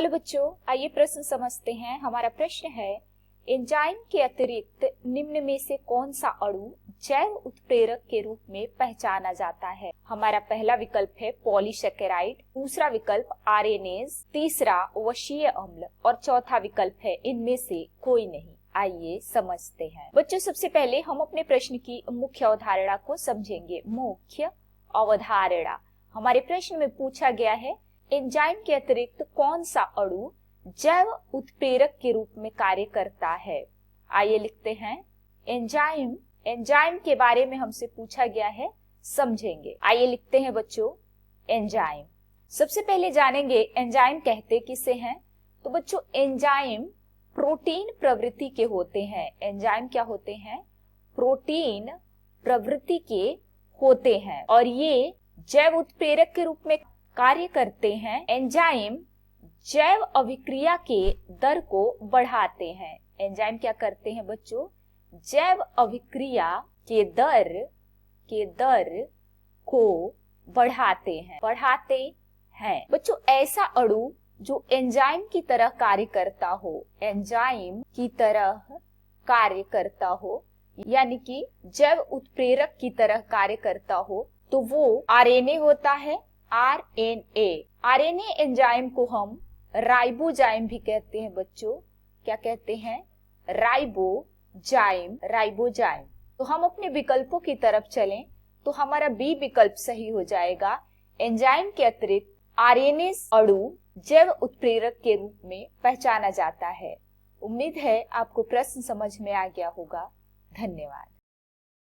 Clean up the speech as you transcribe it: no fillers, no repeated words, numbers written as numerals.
Hello बच्चों, आइए प्रश्न समझते हैं। हमारा प्रश्न है, एंजाइम के अतिरिक्त निम्न में से कौन सा अणु जैव उत्प्रेरक के रूप में पहचाना जाता है। हमारा पहला विकल्प है पॉलीसेकेराइड, दूसरा विकल्प आरएनएज, तीसरा वशीय अम्ल और चौथा विकल्प है इनमें से कोई नहीं। आइए समझते हैं। बच्चों, सबसे पहले हम अपने प्रश्न की मुख्य अवधारणा को समझेंगे। मुख्य अवधारणा, हमारे प्रश्न में पूछा गया है, एंजाइम के अतिरिक्त कौन सा अणु जैव उत्प्रेरक के रूप में कार्य करता है। आइए लिखते हैं, एंजाइम के बारे में हमसे पूछा गया है, समझेंगे। आइए लिखते हैं बच्चों, एंजाइम। सबसे पहले जानेंगे एंजाइम कहते किसे हैं। तो बच्चों, एंजाइम प्रोटीन प्रवृत्ति के होते हैं। एंजाइम क्या होते हैं? प्रोटीन प्रवृत्ति के होते हैं और ये जैव उत्प्रेरक के रूप में कार्य करते हैं। एंजाइम जैव अभिक्रिया के दर को बढ़ाते हैं। एंजाइम क्या करते हैं बच्चों? जैव अभिक्रिया के दर को बढ़ाते हैं। बच्चों, ऐसा अणु जो एंजाइम की तरह कार्य करता हो, एंजाइम की तरह कार्य करता हो, यानी कि जैव उत्प्रेरक की तरह कार्य करता हो, तो वो आरएनए होता है। आरएनए एंजाइम को हम राइबोजाइम भी कहते हैं बच्चों। क्या कहते हैं? राइबोजाइम। तो हम अपने विकल्पों की तरफ चलें तो हमारा बी विकल्प सही हो जाएगा। एंजाइम के अतिरिक्त आरएनए अणु जैव उत्प्रेरक के रूप में पहचाना जाता है। उम्मीद है आपको प्रश्न समझ में आ गया होगा। धन्यवाद।